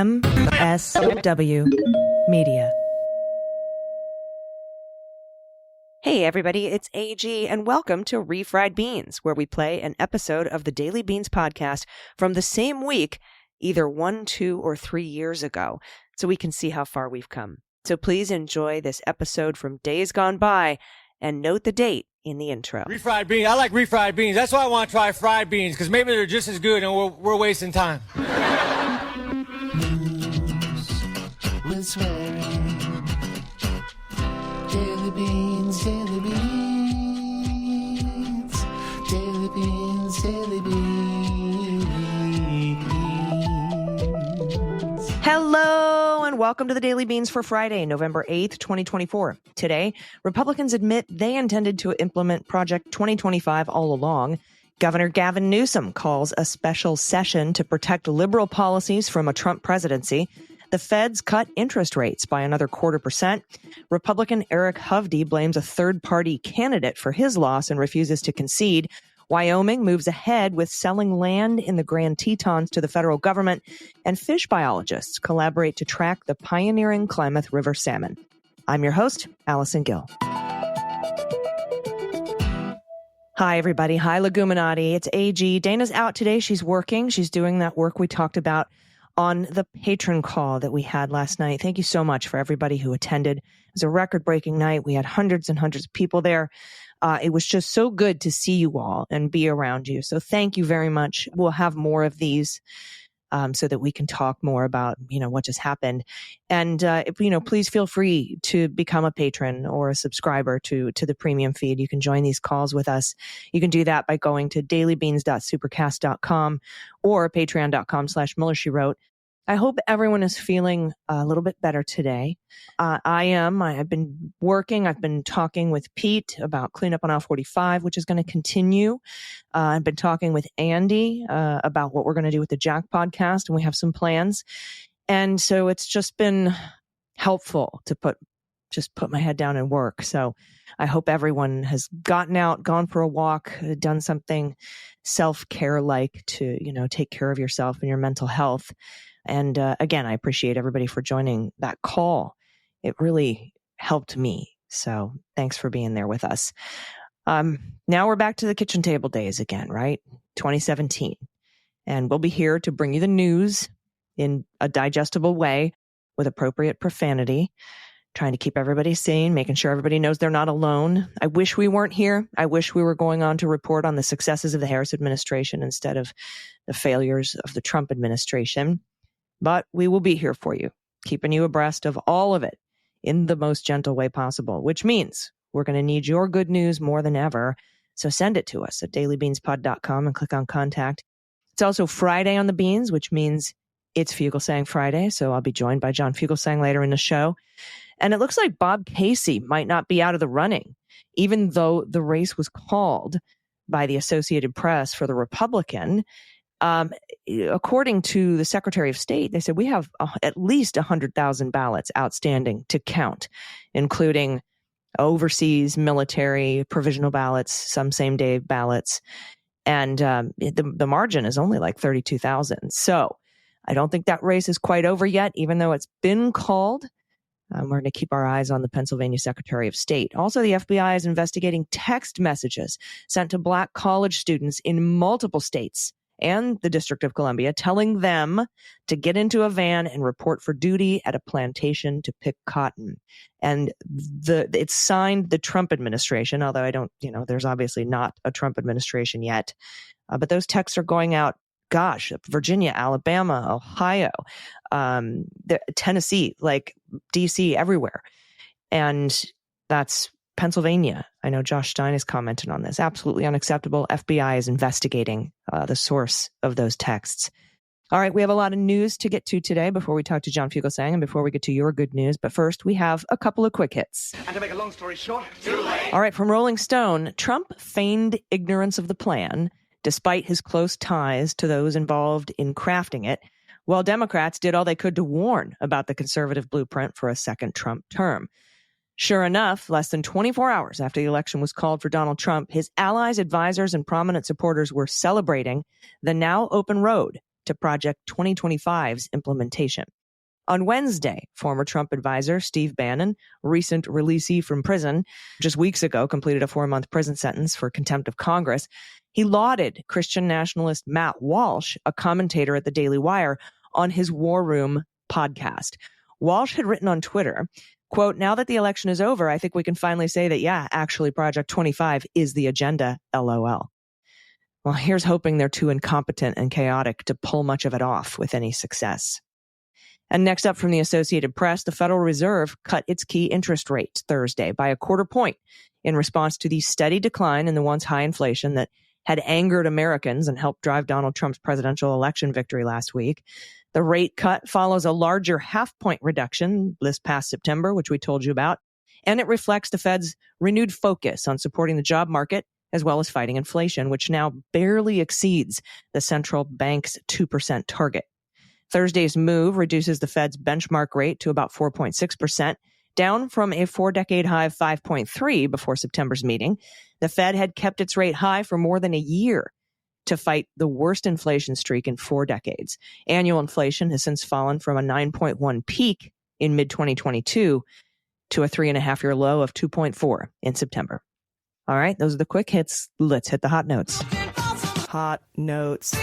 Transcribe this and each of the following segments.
MSW Media. Hey everybody, it's AG and welcome to Refried Beans, where we play an episode of the Daily Beans podcast from the same week, either 1, 2, or 3 years ago, so we can see how far we've come. So please enjoy this episode from days gone by and note the date in the intro. Refried beans. I like refried beans. That's why I want to try fried beans, because maybe they're just as good and we're wasting time. News with swearing. Daily beans, daily beans. Daily beans, daily beans. Hello and welcome to the Daily Beans for Friday, November 8th, 2024. Today, Republicans admit they intended to implement Project 2025 all along. Governor Gavin Newsom calls a special session to protect liberal policies from a Trump presidency. The feds cut interest rates by another 0.25%. Republican Eric Hovde blames a third-party candidate for his loss and refuses to concede. Wyoming moves ahead with selling land in the Grand Tetons to the federal government. And fish biologists collaborate to track the pioneering Klamath River salmon. I'm your host, Allison Gill. Hi, everybody. Hi, Leguminati. It's AG. Dana's out today. She's working. She's doing that work we talked about on the patron call that we had last night. Thank you so much for everybody who attended. It was a record-breaking night. We had hundreds and hundreds of people there. It was just so good to see you all and be around you. So thank you very much. We'll have more of these so that we can talk more about, what just happened. And, please feel free to become a patron or a subscriber to the premium feed. You can join these calls with us. You can do that by going to dailybeans.supercast.com or patreon.com/MillerSheWrote. I hope everyone is feeling a little bit better today. I am. I've been working. I've been talking with Pete about cleanup on aisle 45, which is going to continue. I've been talking with Andy about what we're going to do with the Jack podcast, and we have some plans. And so it's just been helpful to put my head down and work. So I hope everyone has gotten out, gone for a walk, done something self-care like to, take care of yourself and your mental health. And again, I appreciate everybody for joining that call. It really helped me. So thanks for being there with us. Now we're back to the kitchen table days again, right? 2017. And we'll be here to bring you the news in a digestible way with appropriate profanity, trying to keep everybody sane, making sure everybody knows they're not alone. I wish we weren't here. I wish we were going on to report on the successes of the Harris administration instead of the failures of the Trump administration. But we will be here for you, keeping you abreast of all of it in the most gentle way possible, which means we're going to need your good news more than ever. So send it to us at dailybeanspod.com and click on contact. It's also Friday on the Beans, which means it's Fugelsang Friday. So I'll be joined by John Fugelsang later in the show. And it looks like Bob Casey might not be out of the running, even though the race was called by the Associated Press for the Republican. According to the Secretary of State, they said we have at least 100,000 ballots outstanding to count, including overseas military provisional ballots, some same-day ballots, and the margin is only like 32,000. So I don't think that race is quite over yet, even though it's been called. We're going to keep our eyes on the Pennsylvania Secretary of State. Also, the FBI is investigating text messages sent to Black college students in multiple states and the District of Columbia, telling them to get into a van and report for duty at a plantation to pick cotton. And it's signed the Trump administration, although I don't, there's obviously not a Trump administration yet. But those texts are going out, Virginia, Alabama, Ohio, Tennessee, like DC, everywhere. And that's Pennsylvania. I know Josh Stein has commented on this. Absolutely unacceptable. FBI is investigating the source of those texts. All right, we have a lot of news to get to today before we talk to John Fugelsang and before we get to your good news. But first, we have a couple of quick hits. And to make a long story short, too late. All right, from Rolling Stone, Trump feigned ignorance of the plan despite his close ties to those involved in crafting it, while Democrats did all they could to warn about the conservative blueprint for a second Trump term. Sure enough, less than 24 hours after the election was called for Donald Trump, his allies, advisors, and prominent supporters were celebrating the now open road to Project 2025's implementation. On Wednesday, former Trump advisor Steve Bannon, recent releasee from prison, just weeks ago completed a 4-month prison sentence for contempt of Congress. He lauded Christian nationalist Matt Walsh, a commentator at the Daily Wire, on his War Room podcast. Walsh had written on Twitter, quote, "Now that the election is over, I think we can finally say that, yeah, actually Project 25 is the agenda, LOL. Well, here's hoping they're too incompetent and chaotic to pull much of it off with any success. And next up from the Associated Press, the Federal Reserve cut its key interest rate Thursday by 1/4 point in response to the steady decline in the once high inflation that had angered Americans and helped drive Donald Trump's presidential election victory last week. The rate cut follows a larger half-point reduction this past September, which we told you about, and it reflects the Fed's renewed focus on supporting the job market as well as fighting inflation, which now barely exceeds the central bank's 2% target. Thursday's move reduces the Fed's benchmark rate to about 4.6%, down from a 4-decade high of 5.3 before September's meeting. The Fed had kept its rate high for more than a year to fight the worst inflation streak in 4 decades. Annual inflation has since fallen from a 9.1 peak in mid-2022 to a 3.5-year low of 2.4 in September. All right, those are the quick hits. Let's hit the hot notes. Hot notes.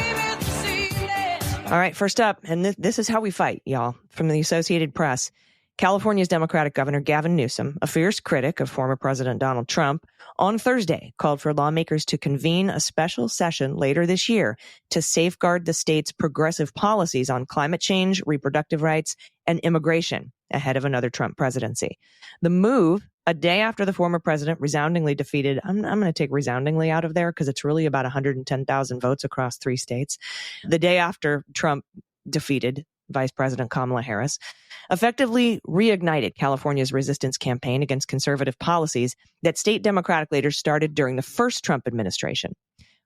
All right, first up, and this is how we fight, y'all. From the Associated Press, California's Democratic Governor Gavin Newsom, a fierce critic of former President Donald Trump, on Thursday called for lawmakers to convene a special session later this year to safeguard the state's progressive policies on climate change, reproductive rights, and immigration ahead of another Trump presidency. The move, a day after the former president resoundingly defeated, I'm going to take resoundingly out of there because it's really about 110,000 votes across 3 states. The day after Trump defeated Vice President Kamala Harris, effectively reignited California's resistance campaign against conservative policies that state Democratic leaders started during the first Trump administration.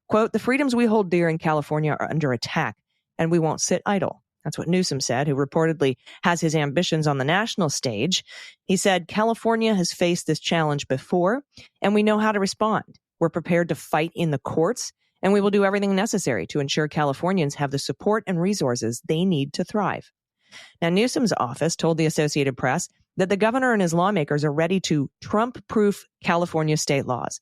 Quote, "The freedoms we hold dear in California are under attack, and we won't sit idle." That's what Newsom said, who reportedly has his ambitions on the national stage. He said, "California has faced this challenge before, and we know how to respond. We're prepared to fight in the courts, and we will do everything necessary to ensure Californians have the support and resources they need to thrive." Now, Newsom's office told the Associated Press that the governor and his lawmakers are ready to Trump-proof California state laws.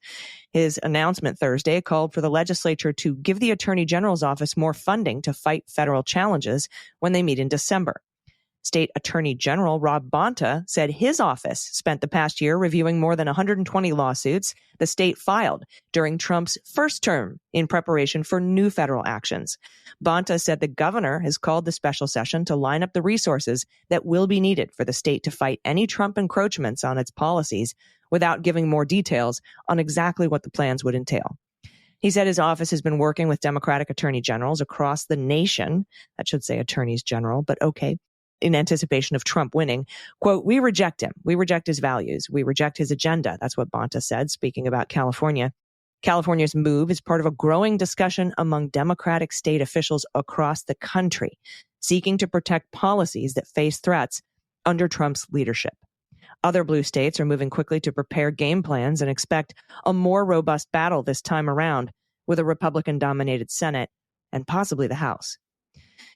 His announcement Thursday called for the legislature to give the Attorney General's office more funding to fight federal challenges when they meet in December. State Attorney General Rob Bonta said his office spent the past year reviewing more than 120 lawsuits the state filed during Trump's first term in preparation for new federal actions. Bonta said the governor has called the special session to line up the resources that will be needed for the state to fight any Trump encroachments on its policies without giving more details on exactly what the plans would entail. He said his office has been working with Democratic attorney generals across the nation. That should say attorneys general, but okay. In anticipation of Trump winning, quote, "We reject him. We reject his values. We reject his agenda." That's what Bonta said, speaking about California. California's move is part of a growing discussion among Democratic state officials across the country, seeking to protect policies that face threats under Trump's leadership. Other blue states are moving quickly to prepare game plans and expect a more robust battle this time around with a Republican-dominated Senate and possibly the House.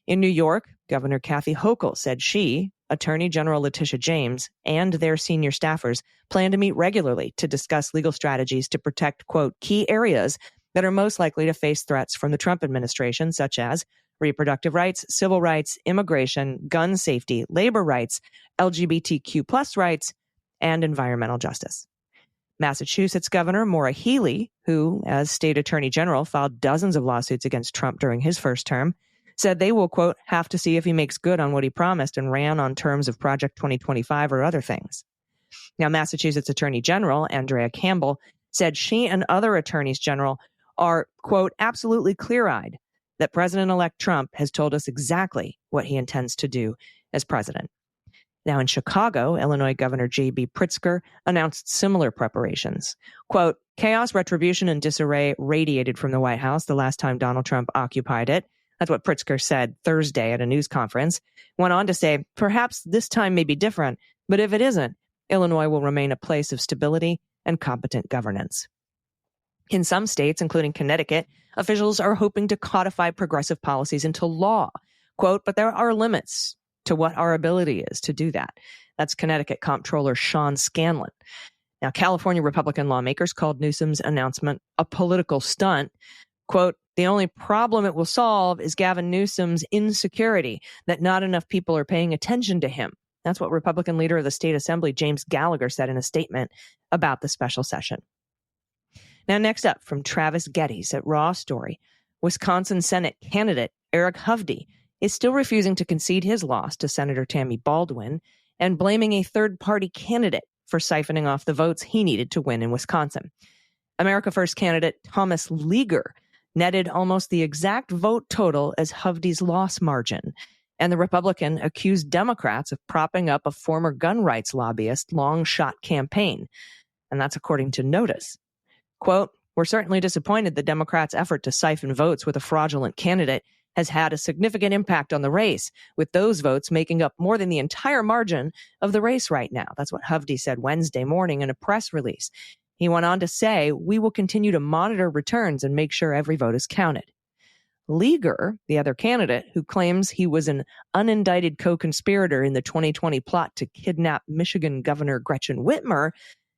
In New York, Governor Kathy Hochul said she, Attorney General Letitia James, and their senior staffers plan to meet regularly to discuss legal strategies to protect, quote, "key areas that are most likely to face threats from the Trump administration, such as reproductive rights, civil rights, immigration, gun safety, labor rights, LGBTQ+ rights, and environmental justice." Massachusetts Governor Maura Healey, who, as state attorney general, filed dozens of lawsuits against Trump during his first term, said they will, quote, "have to see if he makes good on what he promised and ran on terms of Project 2025 or other things." Now, Massachusetts Attorney General Andrea Campbell said she and other attorneys general are, quote, "absolutely clear-eyed that President-elect Trump has told us exactly what he intends to do as president." Now, in Chicago, Illinois Governor J.B. Pritzker announced similar preparations. Quote, "Chaos, retribution, and disarray radiated from the White House the last time Donald Trump occupied it." That's what Pritzker said Thursday at a news conference. Went on to say, "Perhaps this time may be different, but if it isn't, Illinois will remain a place of stability and competent governance." In some states, including Connecticut, officials are hoping to codify progressive policies into law. Quote, but there are limits to what our ability is to do that. That's Connecticut Comptroller Sean Scanlon. Now, California Republican lawmakers called Newsom's announcement a political stunt. Quote, the only problem it will solve is Gavin Newsom's insecurity that not enough people are paying attention to him. That's what Republican leader of the state assembly, James Gallagher, said in a statement about the special session. Now, next up from Travis Geddes at Raw Story, Wisconsin Senate candidate Eric Hovde is still refusing to concede his loss to Senator Tammy Baldwin and blaming a third-party candidate for siphoning off the votes he needed to win in Wisconsin. America First candidate Thomas Leaguer netted almost the exact vote total as Hovde's loss margin, and the Republican accused Democrats of propping up a former gun rights lobbyist long-shot campaign. And that's according to Notice. Quote, we're certainly disappointed the Democrats' effort to siphon votes with a fraudulent candidate has had a significant impact on the race, with those votes making up more than the entire margin of the race right now. That's what Hovde said Wednesday morning in a press release. He went on to say, we will continue to monitor returns and make sure every vote is counted. Leaguer, the other candidate, who claims he was an unindicted co-conspirator in the 2020 plot to kidnap Michigan Governor Gretchen Whitmer,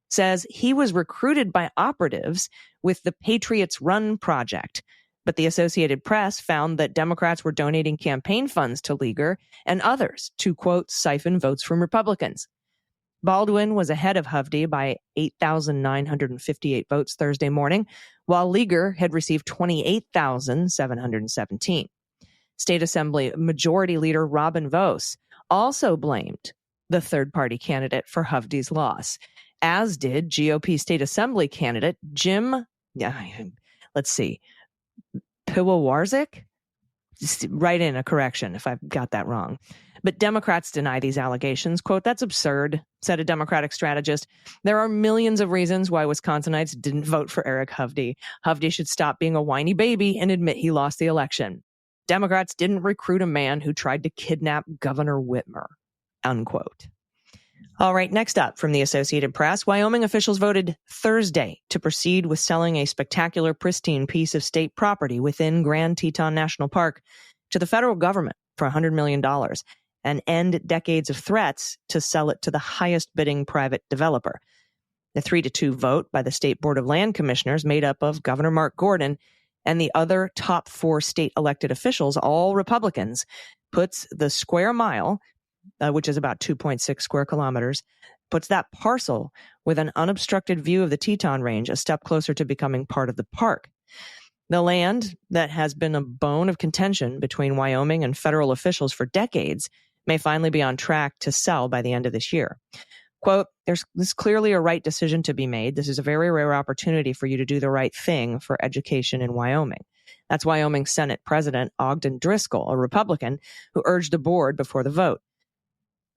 says he was recruited by operatives with the Patriots Run project. But the Associated Press found that Democrats were donating campaign funds to Leaguer and others to, quote, siphon votes from Republicans. Baldwin was ahead of Hovde by 8,958 votes Thursday morning, while Leaguer had received 28,717. State Assembly Majority Leader Robin Vos also blamed the third-party candidate for Hovde's loss, as did GOP State Assembly candidate Jim, Piwowarczyk? Write in a correction if I've got that wrong. But Democrats deny these allegations. Quote, that's absurd, said a Democratic strategist. There are millions of reasons why Wisconsinites didn't vote for Eric Hovde. Hovde should stop being a whiny baby and admit he lost the election. Democrats didn't recruit a man who tried to kidnap Governor Whitmer, unquote. All right, next up from the Associated Press, Wyoming officials voted Thursday to proceed with selling a spectacular, pristine piece of state property within Grand Teton National Park to the federal government for $100 million and end decades of threats to sell it to the highest bidding private developer. The 3-2 vote by the State Board of Land Commissioners, made up of Governor Mark Gordon and the other top 4 state elected officials, all Republicans, puts the square mile, which is about 2.6 square kilometers, puts that parcel with an unobstructed view of the Teton Range a step closer to becoming part of the park. The land that has been a bone of contention between Wyoming and federal officials for decades may finally be on track to sell by the end of this year. Quote, there's clearly a right decision to be made. This is a very rare opportunity for you to do the right thing for education in Wyoming. That's Wyoming Senate President Ogden Driscoll, a Republican, who urged the board before the vote.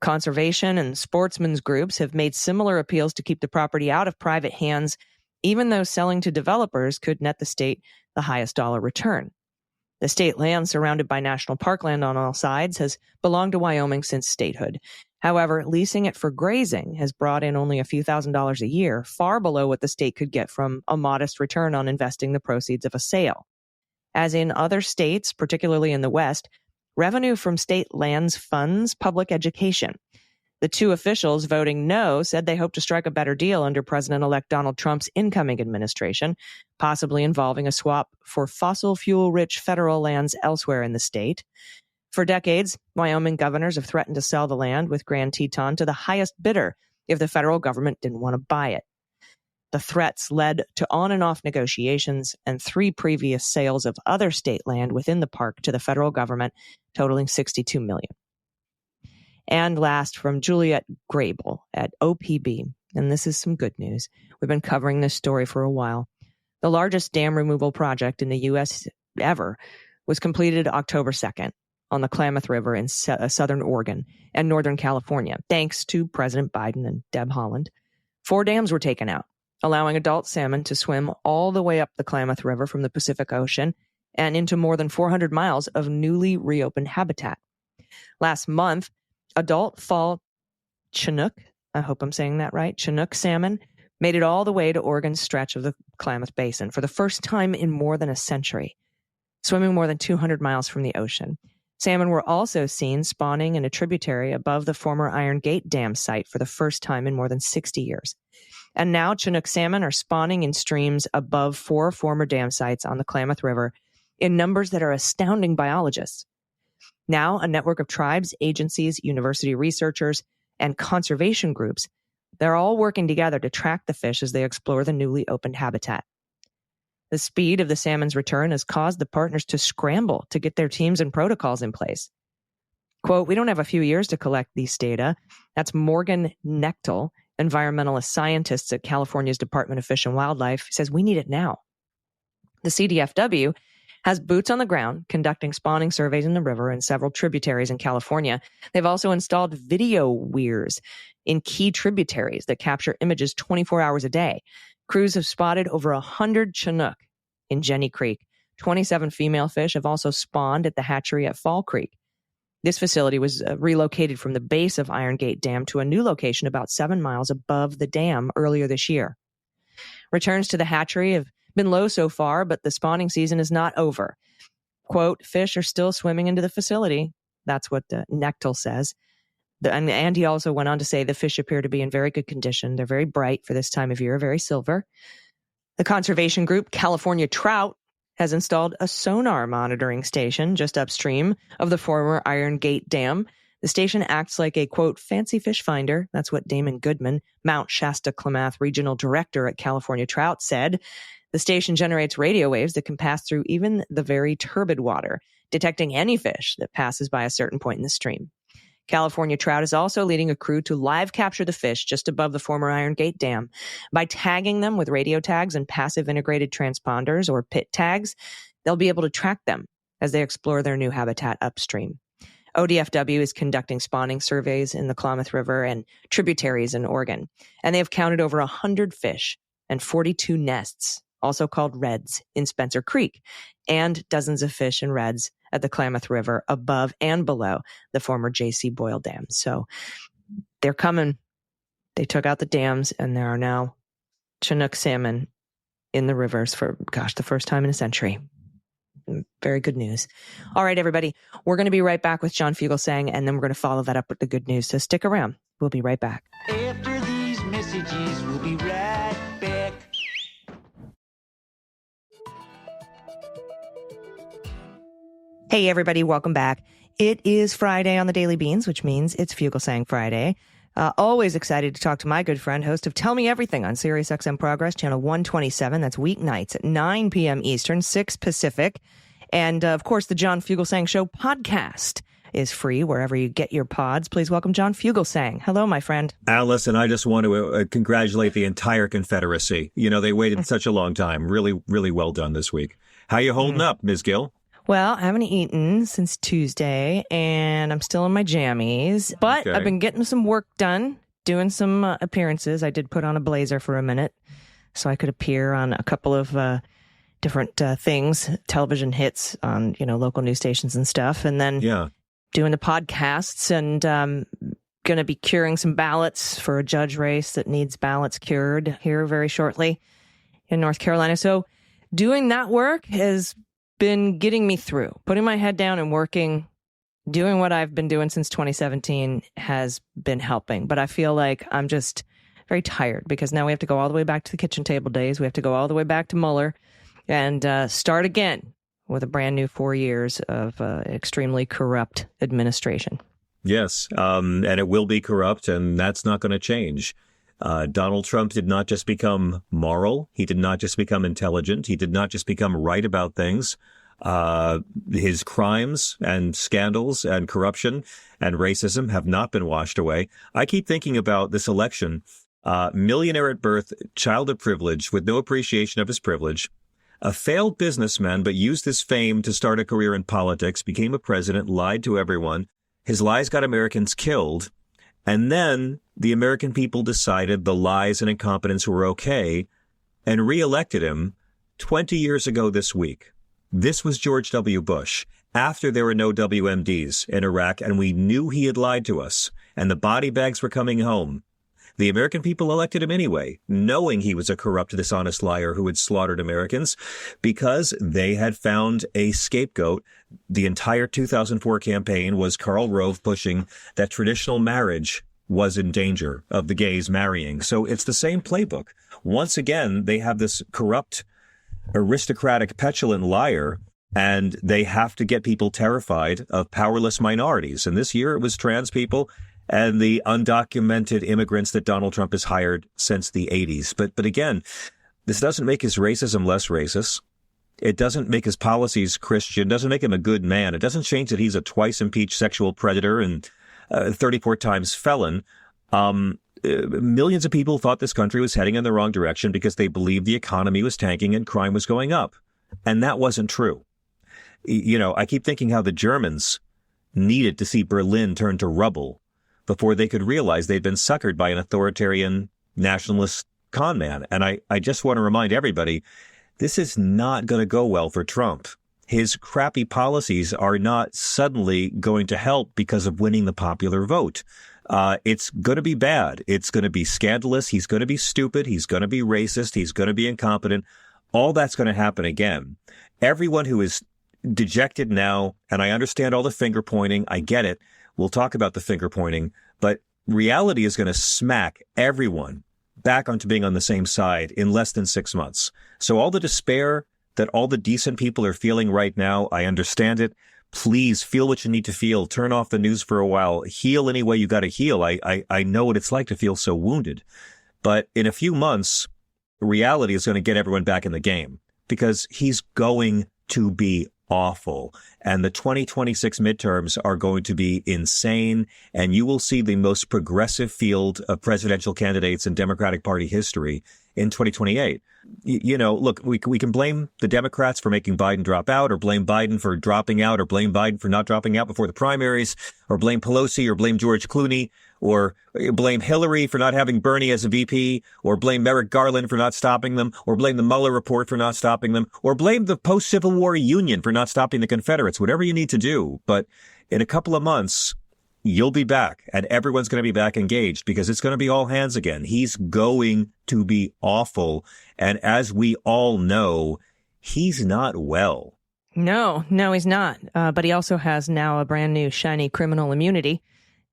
Conservation and sportsmen's groups have made similar appeals to keep the property out of private hands, even though selling to developers could net the state the highest dollar return. The state land, surrounded by national parkland on all sides, has belonged to Wyoming since statehood. However, leasing it for grazing has brought in only a few $1,000s a year, far below what the state could get from a modest return on investing the proceeds of a sale. As in other states, particularly in the West, revenue from state lands funds public education. The 2 officials voting no said they hope to strike a better deal under President-elect Donald Trump's incoming administration, possibly involving a swap for fossil fuel-rich federal lands elsewhere in the state. For decades, Wyoming governors have threatened to sell the land with Grand Teton to the highest bidder if the federal government didn't want to buy it. The threats led to on and off negotiations and 3 previous sales of other state land within the park to the federal government, totaling $62 million. And last, from Juliet Grable at OPB, and this is some good news. We've been covering this story for a while. The largest dam removal project in the U.S. ever was completed October 2nd on the Klamath River in southern Oregon and northern California, thanks to President Biden and Deb Haaland. 4 dams were taken out, allowing adult salmon to swim all the way up the Klamath River from the Pacific Ocean and into more than 400 miles of newly reopened habitat. Last month, adult fall Chinook, I hope I'm saying that right, Chinook salmon made it all the way to Oregon's stretch of the Klamath Basin for the first time in more than a century, swimming more than 200 miles from the ocean. Salmon were also seen spawning in a tributary above the former Iron Gate Dam site for the first time in more than 60 years. And now Chinook salmon are spawning in streams above 4 former dam sites on the Klamath River in numbers that are astounding biologists. Now, a network of tribes, agencies, university researchers, and conservation groups, they're all working together to track the fish as they explore the newly opened habitat. The speed of the salmon's return has caused the partners to scramble to get their teams and protocols in place. Quote, "We don't have a few years to collect these data." That's Morgan Knechtel, environmentalist scientist at California's Department of Fish and Wildlife, says we need it now. The CDFW has boots on the ground conducting spawning surveys in the river and several tributaries in California. They've also installed video weirs in key tributaries that capture images 24 hours a day. Crews have spotted over 100 Chinook in Jenny Creek. 27 female fish have also spawned at the hatchery at Fall Creek. This facility was relocated from the base of Iron Gate Dam to a new location about 7 miles above the dam earlier this year. Returns to the hatchery have been low so far, but the spawning season is not over. Quote, "Fish are still swimming into the facility." That's what Knechtel says. And he also went on to say the fish appear to be in very good condition. They're very bright for this time of year, very silver. The conservation group California Trout has installed a sonar monitoring station just upstream of the former Iron Gate Dam. The station acts like a, quote, "fancy fish finder." That's what Damon Goodman, Mount Shasta Klamath Regional Director at California Trout, said. The station generates radio waves that can pass through even the very turbid water, detecting any fish that passes by a certain point in the stream. California Trout is also leading a crew to live capture the fish just above the former Iron Gate Dam. By tagging them with radio tags and passive integrated transponders, or PIT tags, they'll be able to track them as they explore their new habitat upstream. ODFW is conducting spawning surveys in the Klamath River and tributaries in Oregon, and they have counted over 100 fish and 42 nests, also called redds, in Spencer Creek, and dozens of fish and redds at the Klamath River above and below the former J.C. Boyle Dam. So they're coming. They took out the dams, and there are now Chinook salmon in the rivers for, the first time in a century. Very good news. All right, everybody. We're going to be right back with John Fugelsang, and then we're going to follow that up with the good news. So stick around. We'll be right back. After these messages, we'll be right back. Hey, everybody. Welcome back. It is Friday on the Daily Beans, which means it's Fugelsang Friday. Always excited to talk to my good friend, host of Tell Me Everything on SiriusXM Progress, channel 127. That's weeknights at 9 p.m. Eastern, 6 Pacific. And, of course, the John Fugelsang Show podcast is free wherever you get your pods. Please welcome John Fugelsang. Hello, my friend. Allison, I just want to congratulate the entire Confederacy. You know, they waited such a long time. Really, really well done this week. How you holding up, Ms. Gill? Well, I haven't eaten since Tuesday, and I'm still in my jammies. But Okay. I've been getting some work done, doing some appearances. I did put on a blazer for a minute so I could appear on a couple of different things, television hits on, local news stations and stuff. And then doing the podcasts, and going to be curing some ballots for a judge race that needs ballots cured here very shortly in North Carolina. So doing that work has been getting me through. Putting my head down and working, doing what I've been doing since 2017 has been helping. But I feel like I'm just very tired because now we have to go all the way back to the kitchen table days. We have to go all the way back to Mueller and start again with a brand new 4 years of extremely corrupt administration. Yes, and it will be corrupt, and that's not going to change. Donald Trump did not just become moral. He did not just become intelligent. He did not just become right about things. His crimes and scandals and corruption and racism have not been washed away. I keep thinking about this election. Millionaire at birth, child of privilege with no appreciation of his privilege, a failed businessman but used his fame to start a career in politics, became a president, lied to everyone. His lies got Americans killed. And then the American people decided the lies and incompetence were okay and reelected him 20 years ago this week. This was George W. Bush, after there were no WMDs in Iraq, and we knew he had lied to us, and the body bags were coming home. The American people elected him anyway, knowing he was a corrupt, dishonest liar who had slaughtered Americans, because they had found a scapegoat. The entire 2004 campaign was Karl Rove pushing that traditional marriage was in danger of the gays marrying. So it's the same playbook. Once again, they have this corrupt, aristocratic, petulant liar, and they have to get people terrified of powerless minorities. And this year it was trans people and the undocumented immigrants that Donald Trump has hired since the 80s. But again, this doesn't make his racism less racist. It doesn't make his policies Christian. It doesn't make him a good man. It doesn't change that he's a twice impeached sexual predator and 34 times felon. Millions of people thought this country was heading in the wrong direction because they believed the economy was tanking and crime was going up. And that wasn't true. You know, I keep thinking how the Germans needed to see Berlin turn to rubble before they could realize they'd been suckered by an authoritarian nationalist con man. And I just want to remind everybody, this is not going to go well for Trump. His crappy policies are not suddenly going to help because of winning the popular vote. It's going to be bad. It's going to be scandalous. He's going to be stupid. He's going to be racist. He's going to be incompetent. All that's going to happen again. Everyone who is dejected now, and I understand all the finger pointing. I get it. We'll talk about the finger pointing, but reality is going to smack everyone back onto being on the same side in less than 6 months. So all the despair that all the decent people are feeling right now, I understand it. Please feel what you need to feel. Turn off the news for a while. Heal any way you got to heal. I know what it's like to feel so wounded. But in a few months, reality is going to get everyone back in the game because he's going to be awful. And the 2026 midterms are going to be insane. And you will see the most progressive field of presidential candidates in Democratic Party history in 2028. You know, look, we can blame the Democrats for making Biden drop out, or blame Biden for dropping out, or blame Biden for not dropping out before the primaries, or blame Pelosi, or blame George Clooney, or blame Hillary for not having Bernie as a VP, or blame Merrick Garland for not stopping them, or blame the Mueller report for not stopping them, or blame the post-Civil War Union for not stopping the Confederates, whatever you need to do. But in a couple of months, you'll be back, and everyone's going to be back engaged because it's going to be all hands again. He's going to be awful. And as we all know, he's not well. No, he's not. But he also has now a brand new shiny criminal immunity.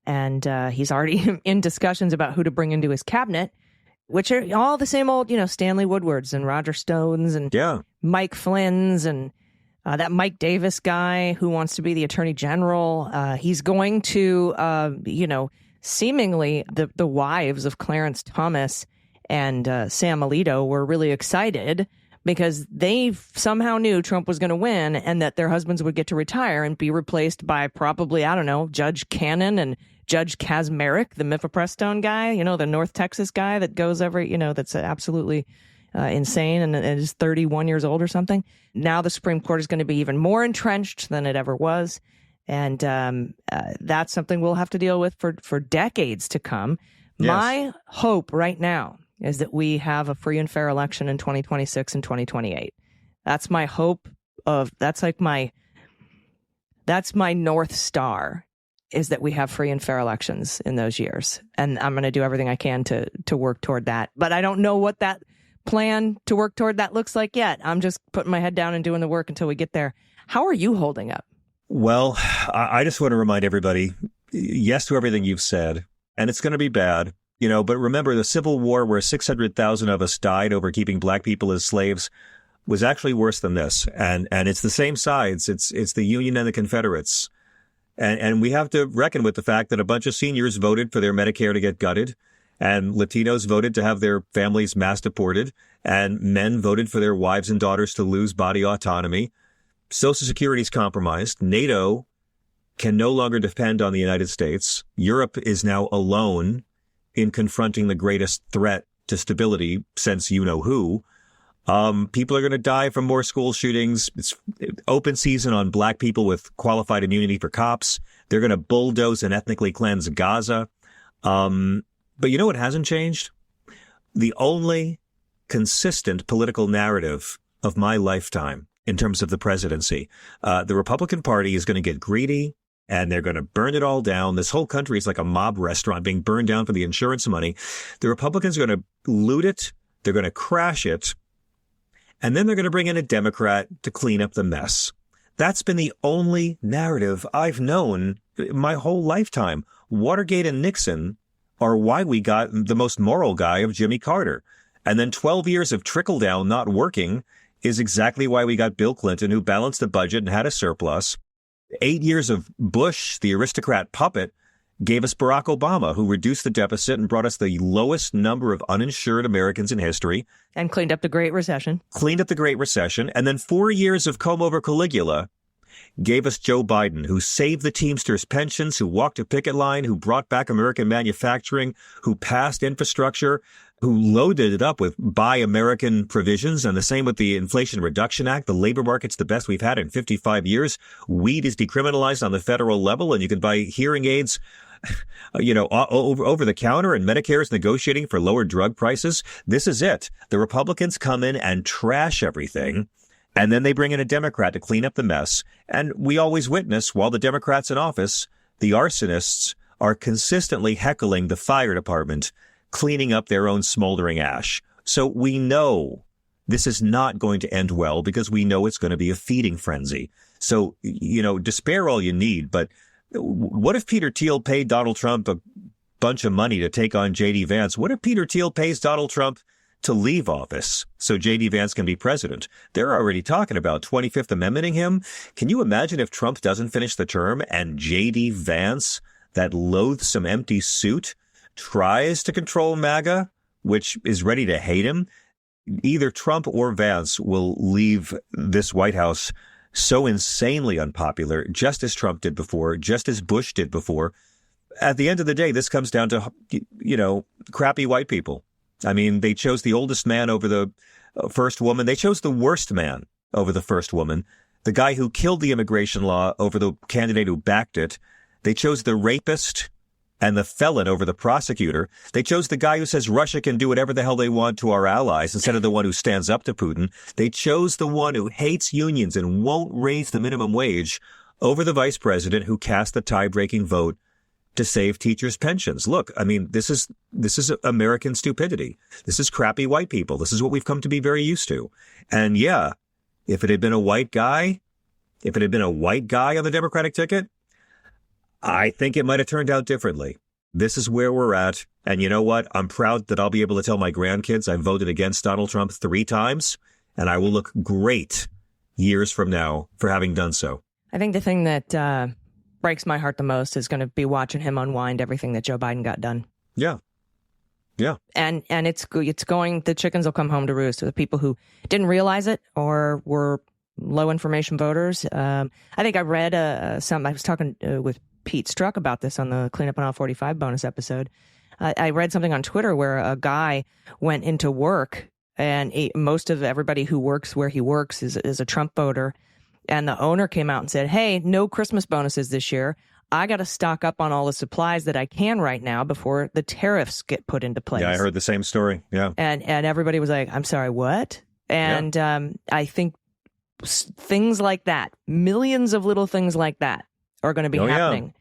And he's already in discussions about who to bring into his cabinet, which are all the same old, Stanley Woodwards and Roger Stones and Mike Flynn's and that Mike Davis guy who wants to be the attorney general. He's going to, seemingly the wives of Clarence Thomas and Sam Alito were really excited because they somehow knew Trump was going to win and that their husbands would get to retire and be replaced by probably, I don't know, Judge Cannon and Judge Kazmarek, the mifepristone guy, the North Texas guy that goes every, that's absolutely insane and is 31 years old or something. Now the Supreme Court is going to be even more entrenched than it ever was. And that's something we'll have to deal with for decades to come. Yes. My hope right now is that we have a free and fair election in 2026 and 2028. That's my hope that's my North Star, is that we have free and fair elections in those years. And I'm going to do everything I can to work toward that. But I don't know what that plan to work toward that looks like yet. I'm just putting my head down and doing the work until we get there. How are you holding up? Well, I just want to remind everybody, yes to everything you've said, and it's going to be bad. But remember, the Civil War, where 600,000 of us died over keeping black people as slaves, was actually worse than this. And it's the same sides. It's the Union and the Confederates. And we have to reckon with the fact that a bunch of seniors voted for their Medicare to get gutted, and Latinos voted to have their families mass deported, and men voted for their wives and daughters to lose body autonomy. Social Security is compromised. NATO can no longer depend on the United States. Europe is now alone in confronting the greatest threat to stability since you-know-who. People are going to die from more school shootings. It's open season on black people with qualified immunity for cops. They're going to bulldoze and ethnically cleanse Gaza. But you know what hasn't changed? The only consistent political narrative of my lifetime in terms of the presidency. The Republican Party is going to get greedy. and they're going to burn it all down. This whole country is like a mob restaurant being burned down for the insurance money. The Republicans are going to loot it. They're going to crash it. And then they're going to bring in a Democrat to clean up the mess. That's been the only narrative I've known my whole lifetime. Watergate and Nixon are why we got the most moral guy of Jimmy Carter. And then 12 years of trickle down not working is exactly why we got Bill Clinton, who balanced the budget and had a surplus. 8 years of Bush, the aristocrat puppet, gave us Barack Obama, who reduced the deficit and brought us the lowest number of uninsured Americans in history. And cleaned up the Great Recession. And then 4 years of comb over Caligula gave us Joe Biden, who saved the Teamsters' pensions, who walked a picket line, who brought back American manufacturing, who passed infrastructure, who loaded it up with Buy American provisions, and the same with the Inflation Reduction Act. The labor market's the best we've had in 55 years. Weed is decriminalized on the federal level, and you can buy hearing aids, over the counter, and Medicare is negotiating for lower drug prices. This is it. The Republicans come in and trash everything, and then they bring in a Democrat to clean up the mess. And we always witness, while the Democrats in office, the arsonists are consistently heckling the fire department, cleaning up their own smoldering ash. So we know this is not going to end well, because we know it's going to be a feeding frenzy. So, despair all you need. But what if Peter Thiel paid Donald Trump a bunch of money to take on J.D. Vance? What if Peter Thiel pays Donald Trump to leave office so J.D. Vance can be president? They're already talking about 25th Amendmenting him. Can you imagine if Trump doesn't finish the term and J.D. Vance, that loathsome empty suit, tries to control MAGA, which is ready to hate him? Either Trump or Vance will leave this White House so insanely unpopular, just as Trump did before, just as Bush did before. At the end of the day, this comes down to, crappy white people. I mean, they chose the oldest man over the first woman. They chose the worst man over the first woman, the guy who killed the immigration law over the candidate who backed it. They chose the rapist and the felon over the prosecutor. They chose the guy who says Russia can do whatever the hell they want to our allies instead of the one who stands up to Putin. They chose the one who hates unions and won't raise the minimum wage over the vice president who cast the tie-breaking vote to save teachers' pensions. Look, I mean, this is American stupidity. This is crappy white people. This is what we've come to be very used to. And yeah, if it had been a white guy on the Democratic ticket, I think it might have turned out differently. This is where we're at. And you know what? I'm proud that I'll be able to tell my grandkids I voted against Donald Trump 3 times, and I will look great years from now for having done so. I think the thing that breaks my heart the most is going to be watching him unwind everything that Joe Biden got done. Yeah. Yeah. And it's going, the chickens will come home to roost. The people who didn't realize it or were low information voters. I think I read I was talking with Pete Strzok about this on the Cleanup on Aisle 45 bonus episode. I read something on Twitter where a guy went into work, and most of everybody who works where he works is a Trump voter. And the owner came out and said, hey, no Christmas bonuses this year. I got to stock up on all the supplies that I can right now before the tariffs get put into place. Yeah, I heard the same story. Yeah. And everybody was like, I'm sorry, what? And I think things like that, millions of little things like that are going to be happening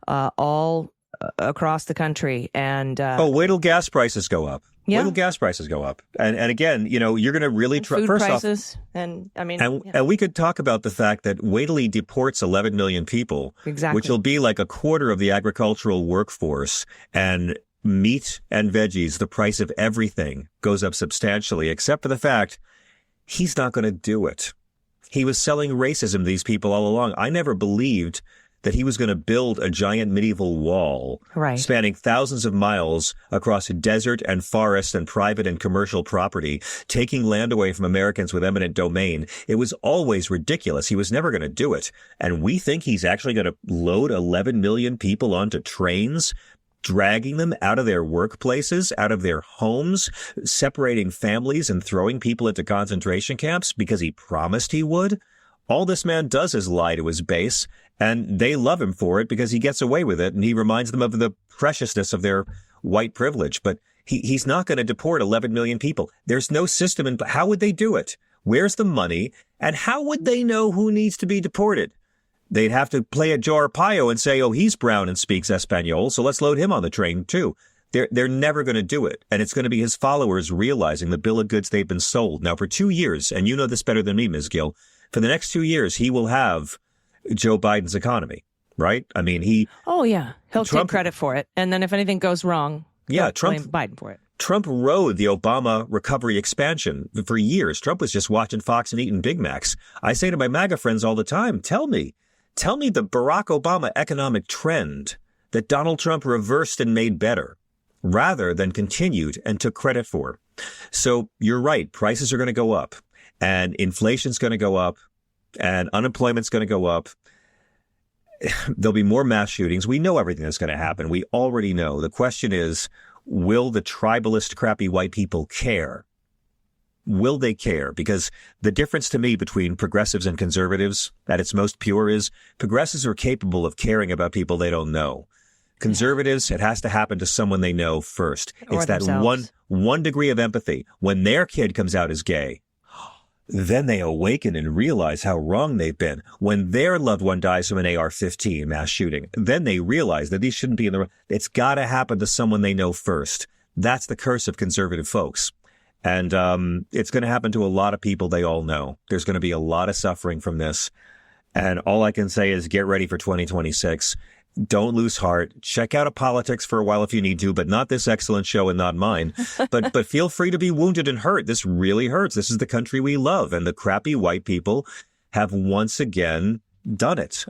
all across the country. And wait till gas prices go up. Yeah. Wait till gas prices go up. And again, you're going to really try. Food First prices, off, and I mean, and we could talk about the fact that wait till he deports 11 million people, exactly, which will be like a quarter of the agricultural workforce, and meat and veggies, the price of everything goes up substantially, except for the fact he's not going to do it. He was selling racism to these people all along. I never believed that he was going to build a giant medieval wall spanning thousands of miles across desert and forest and private and commercial property, taking land away from Americans with eminent domain. It was always ridiculous. He was never going to do it. And we think he's actually going to load 11 million people onto trains, dragging them out of their workplaces, out of their homes, separating families and throwing people into concentration camps because he promised he would. All this man does is lie to his base, and they love him for it because he gets away with it, and he reminds them of the preciousness of their white privilege. But he's not going to deport 11 million people. There's no system in. How would they do it? Where's the money? And how would they know who needs to be deported? they'd have to play a Joe Arpaio and say, oh, he's brown and speaks Espanol, so let's load him on the train too. They're never going to do it. And it's going to be his followers realizing the bill of goods they've been sold. Now, for 2 years, and you know this better than me, Ms. Gill, for the next 2 years, he will have Joe Biden's economy, right? I mean, Oh, yeah. He'll Trump, take credit for it. And then if anything goes wrong, blame Biden for it. Trump rode the Obama recovery expansion for years. Trump was just watching Fox and eating Big Macs. I say to my MAGA friends all the time, tell me the Barack Obama economic trend that Donald Trump reversed and made better, rather than continued and took credit for. So you're right. Prices are going to go up and inflation's going to go up and unemployment's going to go up. There'll be more mass shootings. We know everything that's going to happen. We already know. The question is, will the tribalist, crappy white people care? Will they care? Because the difference to me between progressives and conservatives at its most pure is progressives are capable of caring about people they don't know. Conservatives, it has to happen to someone they know first. It's that one degree of empathy. When their kid comes out as gay, then they awaken and realize how wrong they've been. When their loved one dies from an AR-15 mass shooting, then they realize that these shouldn't be in the... It's got to happen to someone they know first. That's the curse of conservative folks. And it's going to happen to a lot of people they all know. There's going to be a lot of suffering from this. And all I can say is get ready for 2026. Don't lose heart. Check out a politics for a while if you need to, but not this excellent show and not mine. But feel free to be wounded and hurt. This really hurts. This is the country we love. And the crappy white people have once again done it.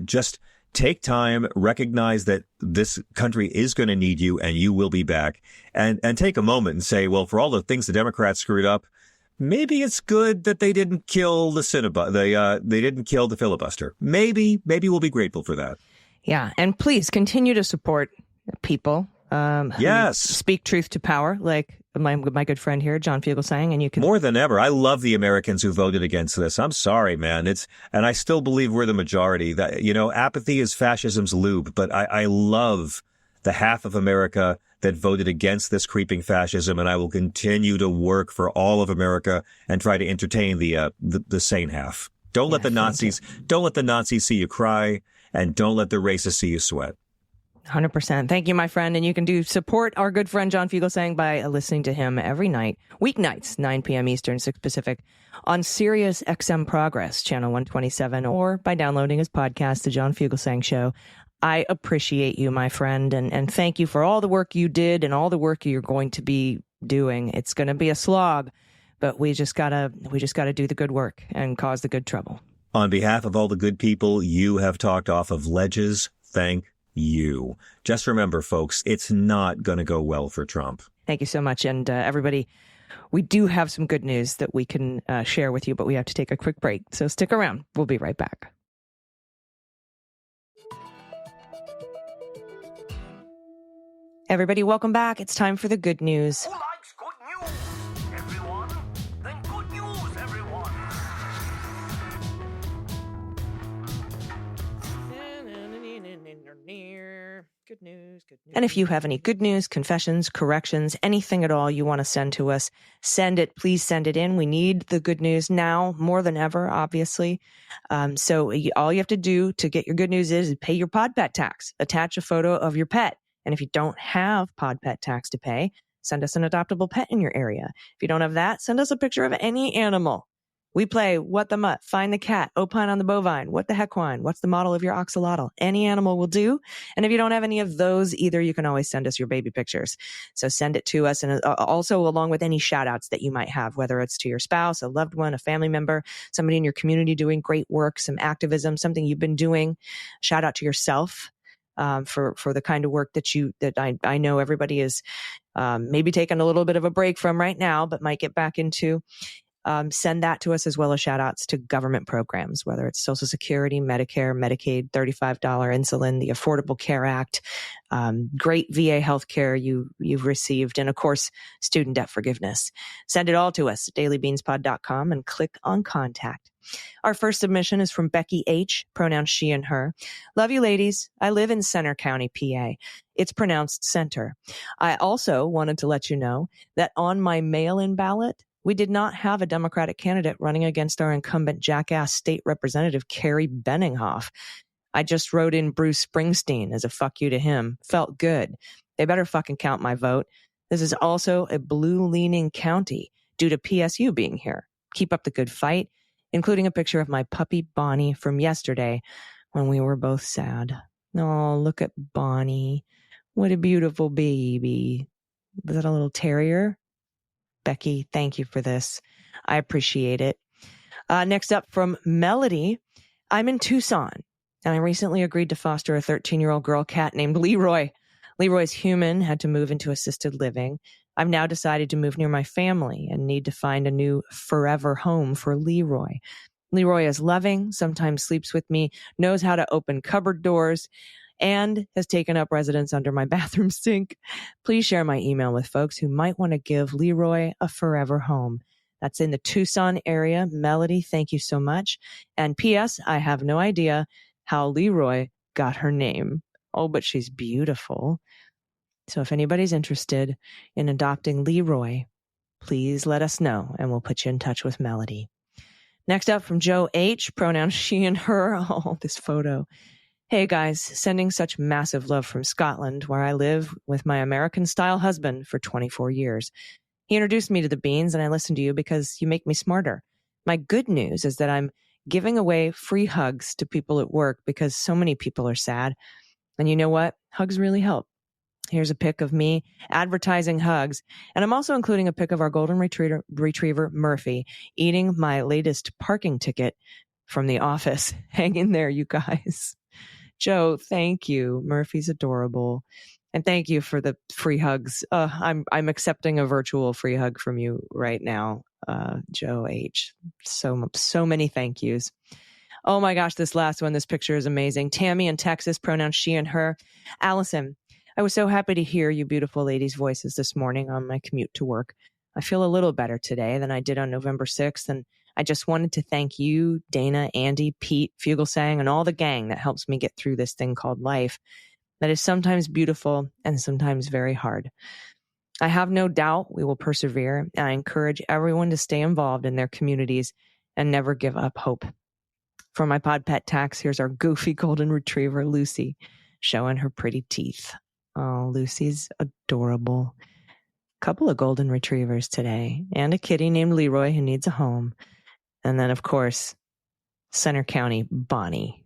Just take time, recognize that this country is going to need you and you will be back. And take a moment and say, well, for all the things the Democrats screwed up, maybe it's good that they didn't kill the they didn't kill the filibuster. Maybe we'll be grateful for that. Yeah. And please continue to support people. Yes. Speak truth to power, like my good friend here, John Fugelsang. And you can. More than ever. I love the Americans who voted against this. I'm sorry, man. And I still believe we're the majority. That, apathy is fascism's lube. But I love the half of America that voted against this creeping fascism. And I will continue to work for all of America and try to entertain the sane half. Don't let the Nazis see you cry. And don't let the racists see you sweat. 100%. Thank you, my friend. And you can support our good friend John Fugelsang by listening to him every night, weeknights, 9 p.m. Eastern, 6 Pacific, on Sirius XM Progress, channel 127, or by downloading his podcast, The John Fugelsang Show. I appreciate you, my friend, and thank you for all the work you did and all the work you're going to be doing. It's going to be a slog, but we just gotta do the good work and cause the good trouble. On behalf of all the good people you have talked off of ledges, thank you. Just remember, folks, it's not going to go well for Trump. Thank you so much. And everybody, we do have some good news that we can share with you, but we have to take a quick break. So stick around. We'll be right back. Everybody, welcome back. It's time for the good news. Who likes good news? Everyone? Then good news, everyone. Good news. And if you have any good news, confessions, corrections, anything at all you want to send to us, send it. Please send it in. We need the good news now more than ever, obviously. So all you have to do to get your good news is pay your pod pet tax. Attach a photo of your pet. And if you don't have pod pet tax to pay, send us an adoptable pet in your area. If you don't have that, send us a picture of any animal. We play What the Mutt, Find the Cat, Opine on the Bovine, What the Hequine, What's the Model of Your Oxalotl? Any animal will do. And if you don't have any of those either, you can always send us your baby pictures. So send it to us, and also along with any shout outs that you might have, whether it's to your spouse, a loved one, a family member, somebody in your community doing great work, some activism, something you've been doing. Shout out to yourself. For the kind of work that I know everybody is maybe taking a little bit of a break from right now, but might get back into. Send that to us, as well as shout outs to government programs, whether it's Social Security, Medicare, Medicaid, $35 insulin, the Affordable Care Act, great VA healthcare you've received, and of course, student debt forgiveness. Send it all to us at dailybeanspod.com and click on contact. Our first submission is from Becky H., pronouns she and her. Love you, ladies. I live in Center County, PA. It's pronounced Center. I also wanted to let you know that on my mail-in ballot, We did not have a Democratic candidate running against our incumbent jackass state representative, Carrie Benninghoff. I just wrote in Bruce Springsteen as a fuck you to him. Felt good. They better fucking count my vote. This is also a blue-leaning county due to PSU being here. Keep up the good fight, including a picture of my puppy Bonnie from yesterday when we were both sad. Oh, look at Bonnie. What a beautiful baby. Was that a little terrier? Becky, thank you for this. I appreciate it. Next up from Melody. I'm in Tucson, and I recently agreed to foster a 13-year-old girl cat named Leroy. Leroy's human, had to move into assisted living. I've now decided to move near my family and need to find a new forever home for Leroy. Leroy is loving, sometimes sleeps with me, knows how to open cupboard doors, and has taken up residence under my bathroom sink. Please share my email with folks who might want to give Leroy a forever home. That's in the Tucson area. Melody, thank you so much. And P.S., I have no idea how Leroy got her name. Oh, but she's beautiful. So if anybody's interested in adopting Leroy, please let us know and we'll put you in touch with Melody. Next up from Joe H., pronouns she and her. Oh, this photo. Hey guys, sending such massive love from Scotland, where I live with my American-style husband for 24 years. He introduced me to the beans, and I listen to you because you make me smarter. My good news is that I'm giving away free hugs to people at work because so many people are sad. And you know what? Hugs really help. Here's a pic of me advertising hugs. And I'm also including a pic of our golden retriever, Murphy, eating my latest parking ticket from the office. Hang in there, you guys. Joe, thank you. Murphy's adorable. And thank you for the free hugs. I'm accepting a virtual free hug from you right now, Joe H. So many thank yous. Oh my gosh, this last one, this picture is amazing. Tammy in Texas, pronouns she and her. Allison, I was so happy to hear you beautiful ladies' voices this morning on my commute to work. I feel a little better today than I did on November 6th, and I just wanted to thank you, Dana, Andy, Pete, Fugelsang, and all the gang that helps me get through this thing called life that is sometimes beautiful and sometimes very hard. I have no doubt we will persevere, and I encourage everyone to stay involved in their communities and never give up hope. For my pod pet tax, here's our goofy golden retriever, Lucy, showing her pretty teeth. Oh, Lucy's adorable. Couple of golden retrievers today, and a kitty named Leroy who needs a home. And then, of course, Center County Bonnie.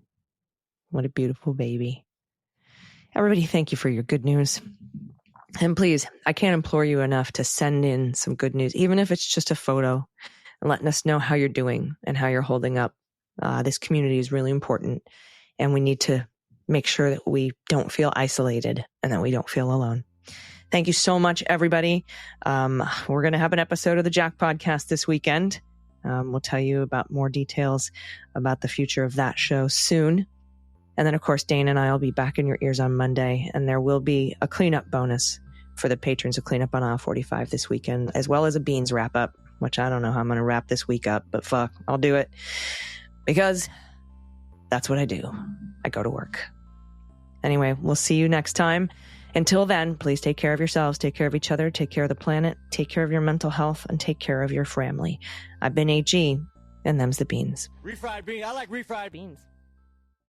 What a beautiful baby. Everybody, thank you for your good news. And please, I can't implore you enough to send in some good news, even if it's just a photo, and letting us know how you're doing and how you're holding up. This community is really important, and we need to make sure that we don't feel isolated and that we don't feel alone. Thank you so much, everybody. We're going to have an episode of the Jack Podcast this weekend. We'll tell you about more details about the future of that show soon. And then, of course, Dana and I will be back in your ears on Monday, and there will be a cleanup bonus for the patrons of Cleanup on Aisle 45 this weekend, as well as a Beans wrap-up, which I don't know how I'm going to wrap this week up, but fuck, I'll do it. Because that's what I do. I go to work. Anyway, we'll see you next time. Until then, please take care of yourselves, take care of each other, take care of the planet, take care of your mental health, and take care of your family. I've been AG, and them's the beans. Refried beans. I like refried beans.